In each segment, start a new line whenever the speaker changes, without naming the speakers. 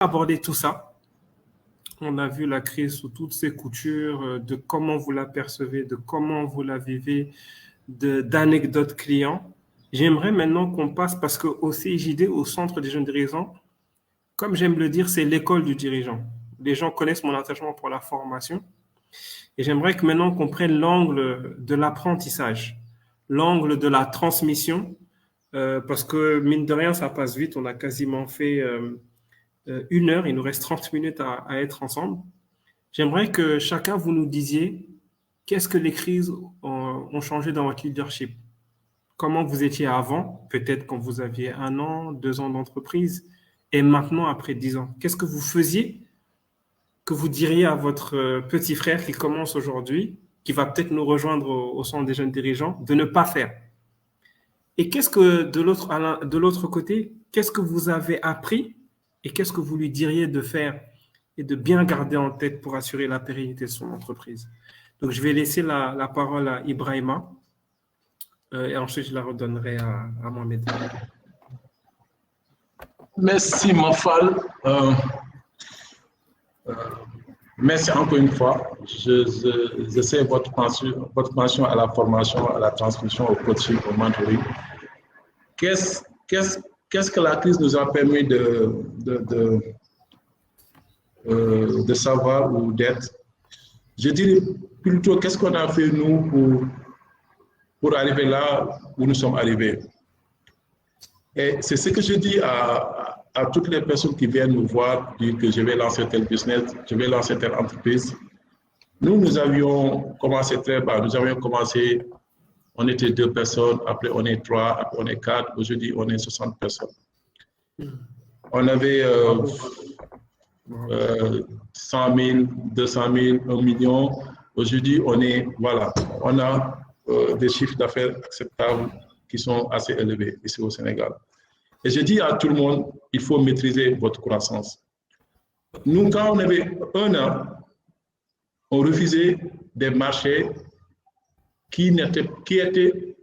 aborder tout ça. On a vu la crise sous toutes ses coutures, de comment vous la percevez, de comment vous la vivez, d'anecdotes clients. J'aimerais maintenant qu'on passe, parce qu'au CIJD, au Centre des jeunes dirigeants, comme j'aime le dire, c'est l'école du dirigeant. Les gens connaissent mon attachement pour la formation. Et j'aimerais que maintenant qu'on prenne l'angle de l'apprentissage, l'angle de la transmission, parce que mine de rien, ça passe vite. On a quasiment fait 1 heure. Il nous reste 30 minutes à être ensemble. J'aimerais que chacun vous nous disiez qu'est-ce que les crises ont changé dans votre leadership. Comment vous étiez avant, peut-être quand vous aviez 1 an, 2 ans d'entreprise, et maintenant après 10 ans. Qu'est-ce que vous faisiez que vous diriez à votre petit frère qui commence aujourd'hui, qui va peut-être nous rejoindre au Centre des jeunes dirigeants, de ne pas faire? Et qu'est-ce que de l'autre côté, qu'est-ce que vous avez appris et qu'est-ce que vous lui diriez de faire et de bien garder en tête pour assurer la pérennité de son entreprise? Donc, je vais laisser la parole à Ibrahima et ensuite je la redonnerai à Mohamed.
Merci, Mafal. Merci encore une fois. Je sais votre pension à la formation, à la transmission, au coaching, au mentoring. Qu'est-ce que la crise nous a permis de savoir ou d'être? Je dirais plutôt qu'est-ce qu'on a fait nous pour arriver là où nous sommes arrivés. Et c'est ce que je dis à toutes les personnes qui viennent nous voir, dire que je vais lancer tel business, je vais lancer telle entreprise. Nous avions commencé très bas. Nous avions commencé, on était 2 personnes, après on est 3, après on est 4, aujourd'hui on est 60 personnes. On avait 100 000, 200 000, 1 million. Aujourd'hui, on a des chiffres d'affaires acceptables qui sont assez élevés ici au Sénégal. Et je dis à tout le monde, il faut maîtriser votre croissance. Nous, quand on avait 1 an, on refusait des marchés qui étaient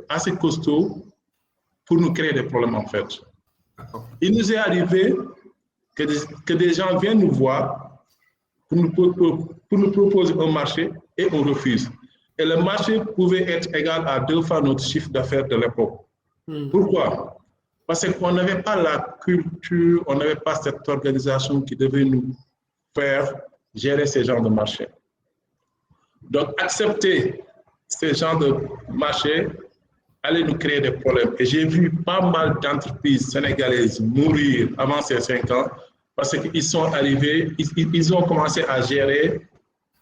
assez costauds pour nous créer des problèmes en fait. Il nous est arrivé que des gens viennent nous voir pour nous proposer un marché et on refuse. Et le marché pouvait être égal à 2 fois notre chiffre d'affaires de l'époque. Pourquoi? Parce qu'on n'avait pas la culture, on n'avait pas cette organisation qui devait nous faire gérer ces genres de marché. Donc, accepter ces genres de marché allait nous créer des problèmes. Et j'ai vu pas mal d'entreprises sénégalaises mourir avant ces 5 ans parce qu'ils sont arrivés, ils ont commencé à gérer,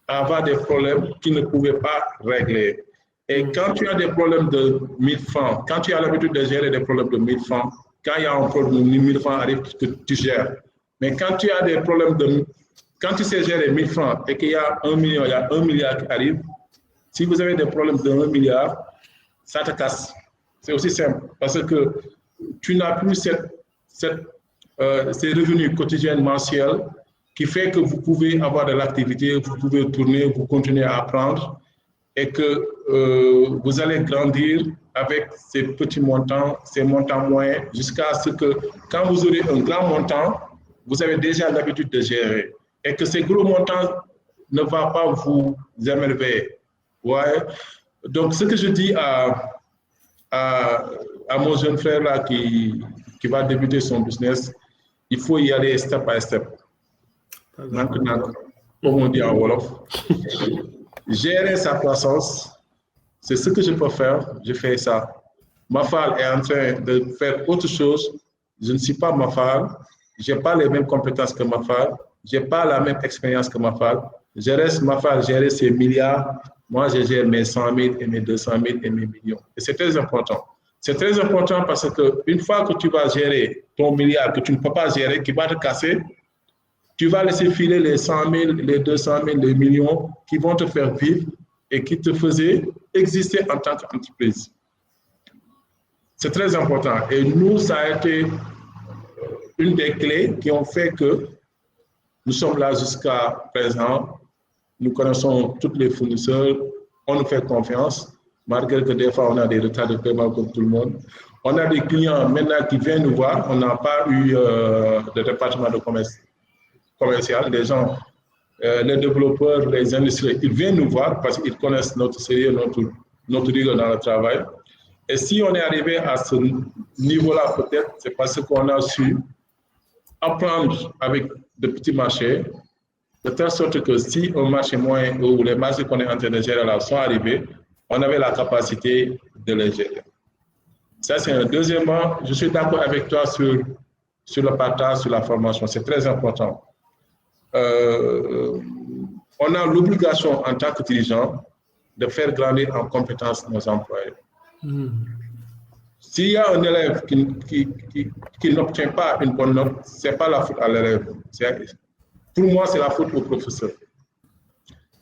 à avoir des problèmes qu'ils ne pouvaient pas régler. Et quand tu as des problèmes de 1000 francs, quand tu as l'habitude de gérer des problèmes de 1000 francs, quand il y a un problème de 1000 francs arrive, tu gères. Mais quand tu as des problèmes quand tu sais gérer 1000 francs et qu'il y a 1 million, il y a 1 milliard qui arrive, si vous avez des problèmes de 1 milliard, ça te casse. C'est aussi simple. Parce que tu n'as plus ces revenus quotidiens mensuels qui fait que vous pouvez avoir de l'activité, vous pouvez tourner, vous continuez à apprendre et que vous allez grandir avec ces petits montants, ces montants moyens, jusqu'à ce que quand vous aurez un grand montant, vous avez déjà l'habitude de gérer et que ces gros montants ne vont pas vous émerveiller. Ouais. Donc, ce que je dis à mon jeune frère là qui va débuter son business, il faut y aller step by step. Comme on dit en Wolof. Gérer sa croissance, c'est ce que je peux faire, je fais ça. Mafal est en train de faire autre chose. Je ne suis pas Mafal, je n'ai pas les mêmes compétences que Mafal, je n'ai pas la même expérience que Mafal. Je reste Mafal, gérer ses milliards. Moi, je gère mes 100 000 et mes 200 000 et mes millions. Et c'est très important. C'est très important parce qu'une fois que tu vas gérer ton milliard que tu ne peux pas gérer, qui va te casser, tu vas laisser filer les 100 000, les 200 000, les millions qui vont te faire vivre et qui te faisaient exister en tant qu'entreprise. C'est très important. Et nous, ça a été une des clés qui ont fait que nous sommes là jusqu'à présent. Nous connaissons tous les fournisseurs, on nous fait confiance, malgré que des fois on a des retards de paiement comme tout le monde. On a des clients maintenant qui viennent nous voir. On n'a pas eu de département de commerce commercial. Les gens, les développeurs, les industriels, ils viennent nous voir parce qu'ils connaissent notre sérieux, notre rigueur dans le travail. Et si on est arrivé à ce niveau-là, peut-être, c'est parce qu'on a su apprendre avec de petits marchés, de telle sorte que si un marché moyen ou les marchés qu'on est en train de gérer là sont arrivés, on avait la capacité de les gérer. Ça, c'est un. Deuxièmement, je suis d'accord avec toi sur le partage, sur la formation. C'est très important. On a l'obligation en tant que dirigeant de faire grandir en compétences nos employés. S'il y a un élève qui n'obtient pas une bonne note, ce n'est pas la faute à l'élève. Pour moi, c'est la faute au professeur.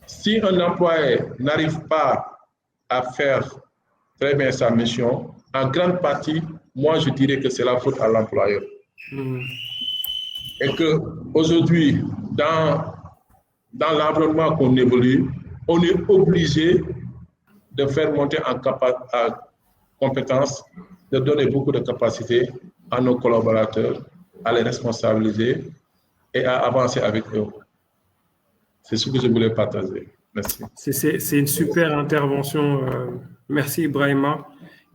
Si un employé n'arrive pas à faire très bien sa mission, en grande partie, moi, je dirais que c'est la faute à l'employeur. Et qu'aujourd'hui, dans l'environnement qu'on évolue, on est obligé de faire monter en compétence, de donner beaucoup de capacités à nos collaborateurs, à les responsabiliser et à avancer avec eux. C'est ce que je voulais partager. Merci.
C'est une super intervention. Merci, Ibrahima.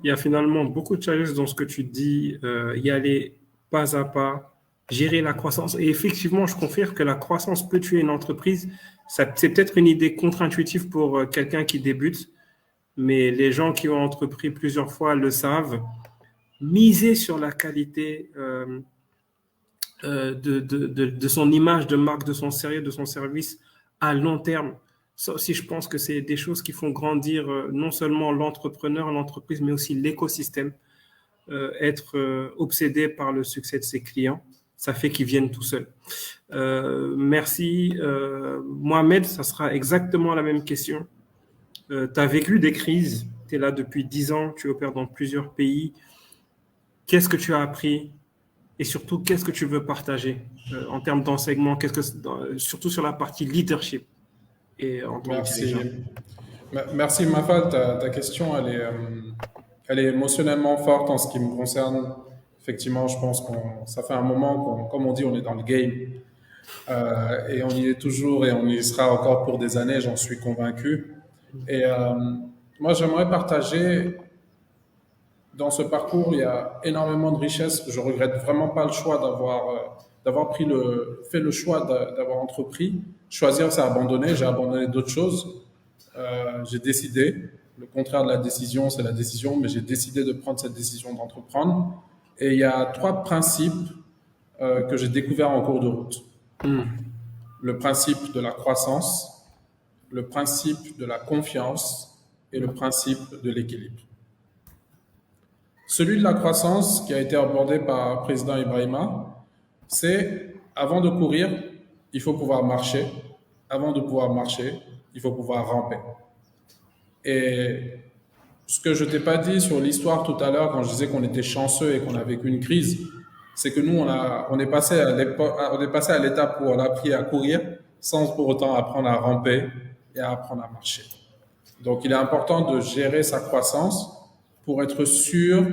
Il y a finalement beaucoup de challenges dans ce que tu dis. Y aller pas à pas, gérer la croissance. Et effectivement, je confirme que la croissance peut tuer une entreprise. C'est peut-être une idée contre-intuitive pour quelqu'un qui débute, mais les gens qui ont entrepris plusieurs fois le savent. Miser sur la qualité de son image de marque, de son sérieux, de son service à long terme. Ça aussi, je pense que c'est des choses qui font grandir non seulement l'entrepreneur, l'entreprise, mais aussi l'écosystème. Être obsédé par le succès de ses clients, ça fait qu'ils viennent tout seuls. Merci. Mohamed, ça sera exactement la même question. Tu as vécu des crises, tu es là depuis 10 ans, tu opères dans plusieurs pays. Qu'est-ce que tu as appris et surtout, qu'est-ce que tu veux partager en termes d'enseignement, surtout sur la partie leadership et en tant que dirigeant.
Merci Mafal, ta question, elle est émotionnellement forte en ce qui me concerne. Effectivement, je pense que ça fait un moment comme on dit, on est dans le game. Et on y est toujours et on y sera encore pour des années, j'en suis convaincu. Et moi, j'aimerais partager, dans ce parcours, il y a énormément de richesses. Je regrette vraiment pas le choix d'avoir fait le choix d'avoir entrepris. Choisir, c'est abandonner. J'ai abandonné d'autres choses. J'ai décidé. Le contraire de la décision, c'est la décision, mais j'ai décidé de prendre cette décision d'entreprendre. Et il y a 3 principes que j'ai découverts en cours de route. Le principe de la croissance, le principe de la confiance et le principe de l'équilibre. Celui de la croissance, qui a été abordé par le président Ibrahima, c'est avant de courir, il faut pouvoir marcher. Avant de pouvoir marcher, il faut pouvoir ramper. Et ce que je t'ai pas dit sur l'histoire tout à l'heure, quand je disais qu'on était chanceux et qu'on a vécu une crise, c'est que nous, on est passé à l'étape où on a appris à courir sans pour autant apprendre à ramper et à apprendre à marcher. Donc, il est important de gérer sa croissance pour être sûr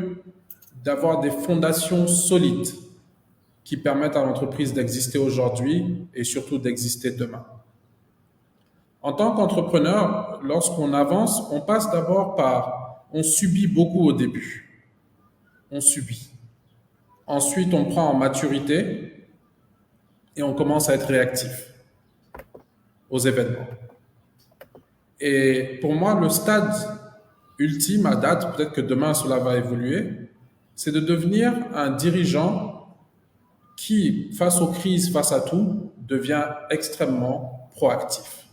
d'avoir des fondations solides qui permettent à l'entreprise d'exister aujourd'hui et surtout d'exister demain. En tant qu'entrepreneur, lorsqu'on avance, on passe d'abord on subit beaucoup au début. On subit. Ensuite, on prend en maturité et on commence à être réactif aux événements. Et pour moi, le stade ultime à date, peut-être que demain cela va évoluer, c'est de devenir un dirigeant qui, face aux crises, face à tout, devient extrêmement proactif.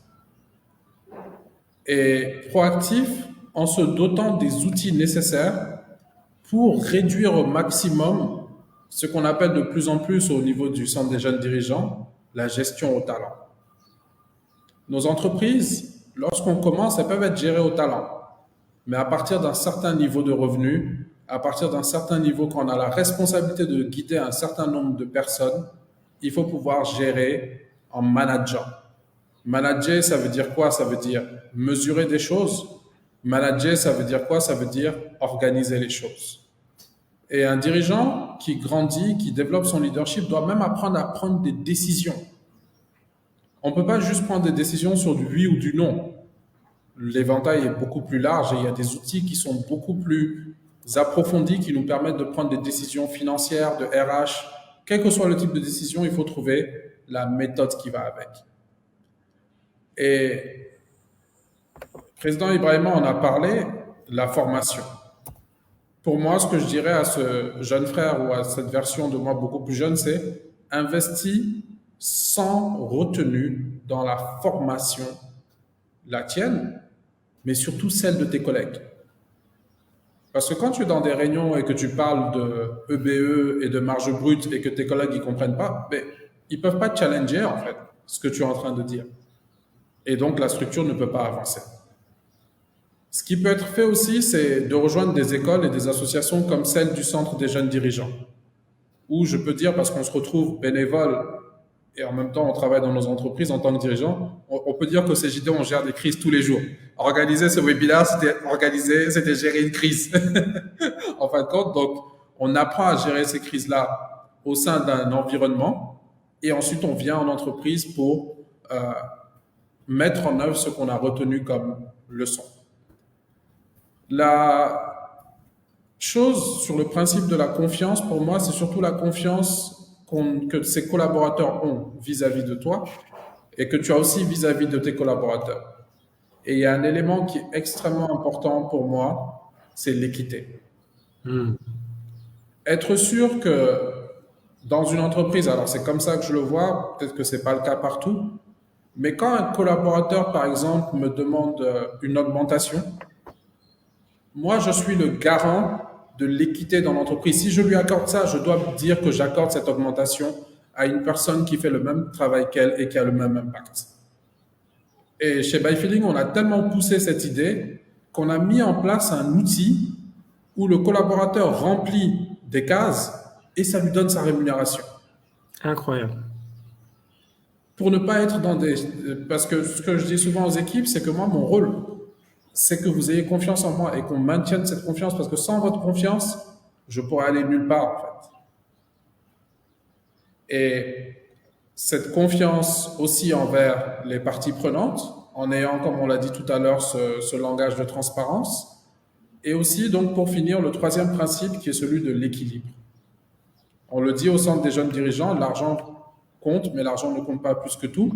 Et proactif en se dotant des outils nécessaires pour réduire au maximum ce qu'on appelle de plus en plus au niveau du Centre des jeunes dirigeants, la gestion au talent. Nos entreprises, lorsqu'on commence, elles peuvent être gérées au talent. Mais à partir d'un certain niveau de revenus, à partir d'un certain niveau, quand on a la responsabilité de guider un certain nombre de personnes, il faut pouvoir gérer en manageant. Manager, ça veut dire quoi? Ça veut dire mesurer des choses. Manager, ça veut dire quoi? Ça veut dire organiser les choses. Et un dirigeant qui grandit, qui développe son leadership, doit même apprendre à prendre des décisions. On ne peut pas juste prendre des décisions sur du oui ou du non. L'éventail est beaucoup plus large et il y a des outils qui sont beaucoup plus approfondis qui nous permettent de prendre des décisions financières, de RH. Quel que soit le type de décision, il faut trouver la méthode qui va avec. Et président Ibrahima en a parlé, la formation. Pour moi, ce que je dirais à ce jeune frère ou à cette version de moi beaucoup plus jeune, c'est investis sans retenue dans la formation, la tienne, mais surtout celle de tes collègues. Parce que quand tu es dans des réunions et que tu parles de EBE et de marge brute et que tes collègues ne comprennent pas, ben, ils ne peuvent pas te challenger en fait ce que tu es en train de dire. Et donc la structure ne peut pas avancer. Ce qui peut être fait aussi, c'est de rejoindre des écoles et des associations comme celle du Centre des jeunes dirigeants, où je peux dire, parce qu'on se retrouve bénévole et en même temps on travaille dans nos entreprises en tant que dirigeant, on peut dire qu'au CJD, on gère des crises tous les jours. Organiser ce webinaire, c'était gérer une crise. En fin de compte, donc, on apprend à gérer ces crises-là au sein d'un environnement et ensuite on vient en entreprise pour mettre en œuvre ce qu'on a retenu comme leçon. La chose sur le principe de la confiance, pour moi, c'est surtout la confiance que ces collaborateurs ont vis-à-vis de toi et que tu as aussi vis-à-vis de tes collaborateurs. Et il y a un élément qui est extrêmement important pour moi, c'est l'équité. Être sûr que dans une entreprise, alors c'est comme ça que je le vois, peut-être que ce n'est pas le cas partout, mais quand un collaborateur, par exemple, me demande une augmentation, moi, je suis le garant de l'équité dans l'entreprise. Si je lui accorde ça, je dois dire que j'accorde cette augmentation à une personne qui fait le même travail qu'elle et qui a le même impact. Et chez ByFeeling, on a tellement poussé cette idée qu'on a mis en place un outil où le collaborateur remplit des cases et ça lui donne sa rémunération.
Incroyable.
Pour ne pas être dans des... Parce que ce que je dis souvent aux équipes, c'est que moi, mon rôle, c'est que vous ayez confiance en moi et qu'on maintienne cette confiance, parce que sans votre confiance, je pourrais aller nulle part, en fait. Et cette confiance aussi envers les parties prenantes, en ayant, comme on l'a dit tout à l'heure, ce langage de transparence, et aussi, donc, pour finir, le troisième principe qui est celui de l'équilibre. On le dit au Centre des jeunes dirigeants, l'argent compte, mais l'argent ne compte pas plus que tout.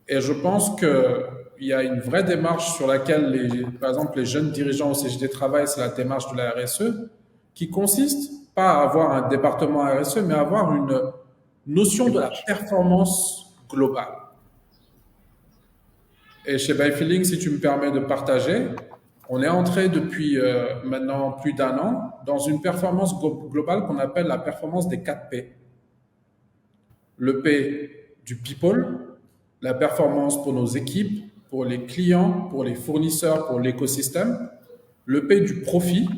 Et je pense qu'il y a une vraie démarche sur laquelle, par exemple, les jeunes dirigeants au CJD travaillent, c'est la démarche de la RSE, qui consiste pas à avoir un département RSE, mais à avoir une notion de la performance globale. Et chez ByFeeling, si tu me permets de partager, on est entré depuis maintenant plus d'1 an dans une performance globale qu'on appelle la performance des 4 P. Le P du people, la performance pour nos équipes, pour les clients, pour les fournisseurs, pour l'écosystème. Le P du profit,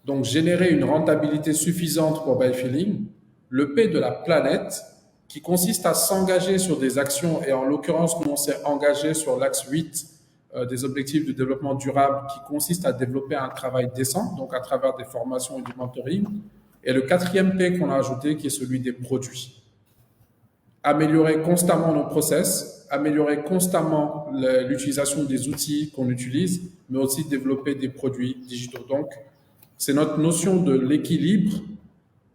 donc générer une rentabilité suffisante pour ByFeeling. Le P de la planète, qui consiste à s'engager sur des actions, et en l'occurrence, nous on s'est engagé sur l'axe 8 des objectifs de développement durable, qui consiste à développer un travail décent, donc à travers des formations et du mentoring. Et le 4e P qu'on a ajouté, qui est celui des produits. Améliorer constamment nos process, améliorer constamment l'utilisation des outils qu'on utilise, mais aussi développer des produits digitaux. Donc, c'est notre notion de l'équilibre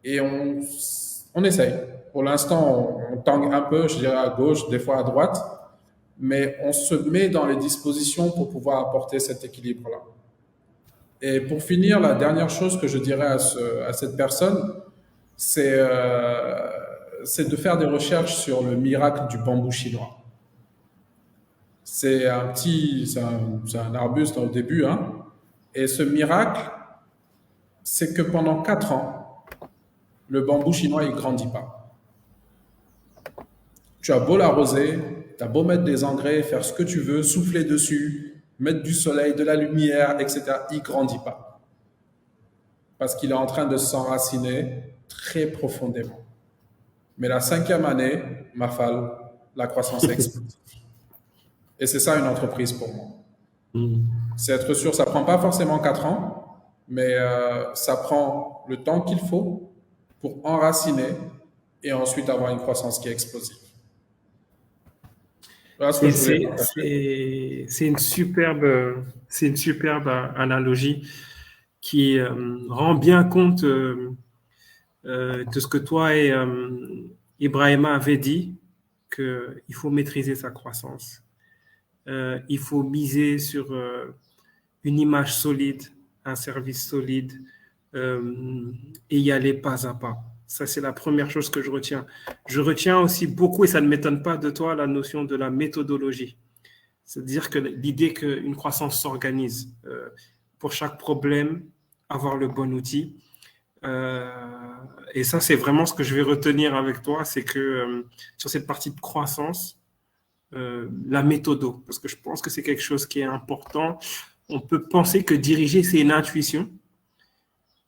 et on essaye. Pour l'instant, on tangue un peu, je dirais à gauche, des fois à droite, mais on se met dans les dispositions pour pouvoir apporter cet équilibre-là. Et pour finir, la dernière chose que je dirais à cette personne, c'est de faire des recherches sur le miracle du bambou chinois. C'est un arbuste au début, hein, et ce miracle, c'est que pendant 4 ans, le bambou chinois, il ne grandit pas. Tu as beau l'arroser, tu as beau mettre des engrais, faire ce que tu veux, souffler dessus, mettre du soleil, de la lumière, etc., il ne grandit pas. Parce qu'il est en train de s'enraciner très profondément. Mais la 5e année, Mafal, la croissance explose. Et c'est ça une entreprise pour moi. C'est être sûr, ça ne prend pas forcément 4 ans, mais ça prend le temps qu'il faut pour enraciner et ensuite avoir une croissance qui est explosive. Voilà ce que
Et
je voulais partager.
c'est une superbe analogie qui rend bien compte de ce que toi et Ibrahima avaient dit, qu'il faut maîtriser sa croissance. Il faut miser sur une image solide, un service solide et y aller pas à pas. Ça, c'est la première chose que je retiens. Je retiens aussi beaucoup, et ça ne m'étonne pas de toi, la notion de la méthodologie. C'est-à-dire que l'idée qu'une croissance s'organise. Pour chaque problème, avoir le bon outil. Euh, et ça, c'est vraiment ce que je vais retenir avec toi, c'est que sur cette partie de croissance, la méthodo, parce que je pense que c'est quelque chose qui est important. On peut penser que diriger, c'est une intuition,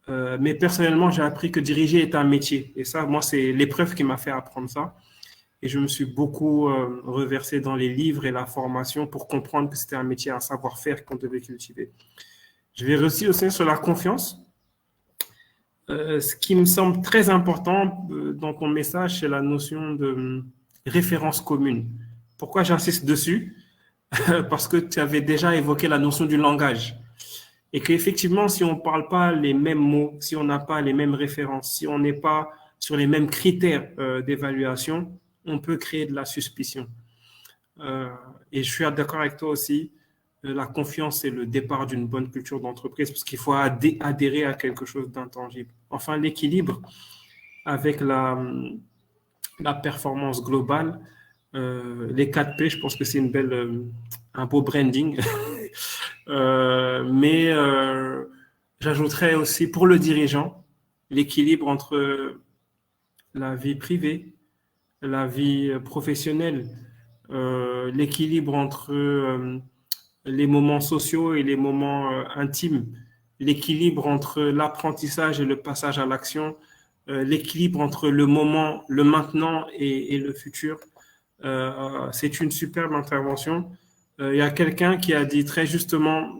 mais personnellement, j'ai appris que diriger est un métier. Et ça, moi, c'est l'épreuve qui m'a fait apprendre ça. Et je me suis beaucoup reversé dans les livres et la formation pour comprendre que c'était un métier, un savoir-faire qu'on devait cultiver. Je vais réussir aussi sur la confiance. Ce qui me semble très important dans ton message, c'est la notion de référence commune. Pourquoi j'insiste dessus? Parce que tu avais déjà évoqué la notion du langage. Et qu'effectivement, si on ne parle pas les mêmes mots, si on n'a pas les mêmes références, si on n'est pas sur les mêmes critères d'évaluation, on peut créer de la suspicion. Et je suis d'accord avec toi aussi, la confiance est le départ d'une bonne culture d'entreprise parce qu'il faut adhérer à quelque chose d'intangible. Enfin, l'équilibre avec la performance globale, les 4 P, je pense que c'est un beau branding. Mais j'ajouterais aussi pour le dirigeant, l'équilibre entre la vie privée, la vie professionnelle, l'équilibre entre les moments sociaux et les moments intimes, l'équilibre entre l'apprentissage et le passage à l'action, l'équilibre entre le moment, le maintenant et le futur. C'est une superbe intervention. Il y a quelqu'un qui a dit très justement